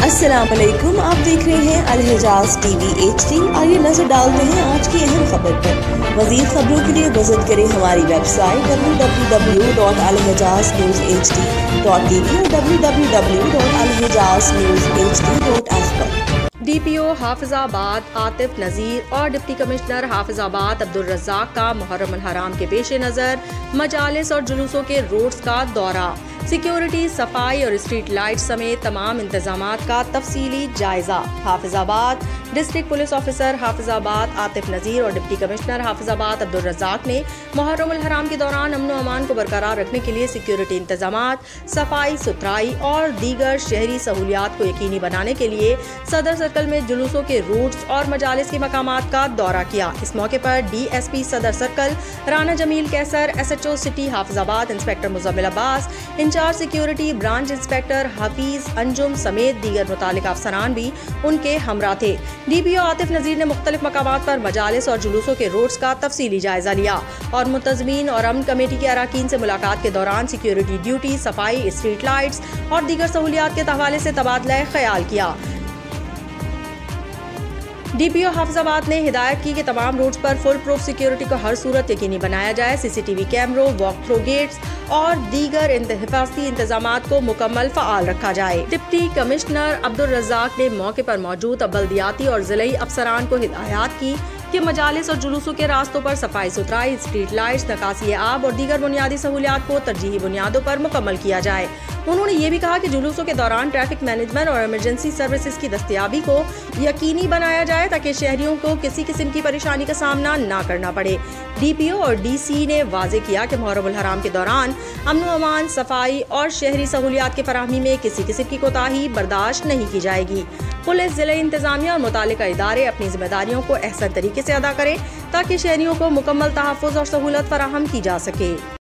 अस्सलाम वालेकुम, आप देख रहे हैं अलहिजाज टीवी HD। आइए नजर डालते हैं आज की अहम खबर पर। मज़ीद खबरों के लिए विजिट करें हमारी वेबसाइट www.alhijaznewshd.tv और www.alhijaznewshd.app पर। DPO हाफिजाबाद आतिफ नज़ीर और डिप्टी कमिश्नर हाफिजाबाद अब्दुल रज़ाक का मुहर्रम अल हराम के पेश नज़र मजालिस और जुलूसों के रोड्स का दौरा, सिक्योरिटी, सफाई और स्ट्रीट लाइट समेत तमाम इंतजामात का तफसीली जायजा। Hafizabad district police officer Hafizabad Atif Nazir और डिप्टी कमिश्नर हाफिजाबाद अब्दुल रज़ाक ने मुहर्रम अल हराम के दौरान अमन व अमान को बरकरार रखने के लिए सिक्योरिटी इंतजामात, सफाई सुथराई और दीगर शहरी सहूलियात को यकीनी बनाने के लिए सदर सर्कल में जुलूसों के रूट्स और मजालिस के मकामात का दौरा किया। इस मौके पर DSP Saddar circle Rana Jamil Qaiser, SHO city Hafizabad inspector Muzammil Abbas, incharge security branch inspector Hafeez Anjum समेत दीगर मुतालिका अफसरान भी उनके हमरा थे। DPO आतिफ नज़ीर ने मुख्तलिफ मकामात पर मजालिस और जुलूसों के रोड्स का तफसीली जायजा लिया और मुंतज़मीन और अमन कमेटी के अरकान से मुलाकात के दौरान सिक्योरिटी ड्यूटी, सफाई, स्ट्रीट लाइट्स और दीगर सहूलियात के हवाले से तबादला ख्याल किया। DPO हाफिजाबाद ने हिदायत की कि तमाम रोड्स पर फुल प्रूफ सिक्योरिटी को हर सूरत यकीनी बनाया जाए। CCTV कैमरों, वॉक थ्रू गेट्स और दीगर हिफाजती इंतजामात को मुकम्मल फ़आल रखा जाए। डिप्टी कमिश्नर अब्दुल रज़ाक ने मौके पर मौजूद बल्दियाती और ज़िलाई अफसरान को हिदायत की कि मजालिस और जुलूसों के रास्तों पर सफाई सुथराई, स्ट्रीट लाइट्स, नकासी आब और दीगर बुनियादी सहूलियात को तरजीही बुनियादों पर मुकम्मल किया जाए। उन्होंने ये भी कहा कि जुलूसों के दौरान ट्रैफिक मैनेजमेंट और इमरजेंसी सर्विसेज की दस्तयाबी को यकीनी बनाया जाए ताकि शहरियों को किसी किस्म की परेशानी का सामना न करना पड़े। DPO और DC ने वाज़े किया कि मुहर्रम अल हराम के दौरान अमन व अमान, सफाई और शहरी सहूलियात की फराहमी में किसी किस्म की कोताही बर्दाश्त नहीं की जाएगी। पुलिस, जिला इंतजामिया और मुतालिका इदारे अपनी जिम्मेदारियों को अहसन तरीके से अदा करें ताकि शहरियों को मुकम्मल तहफ़्फ़ुज़ और सहूलत फराहम की जा सके।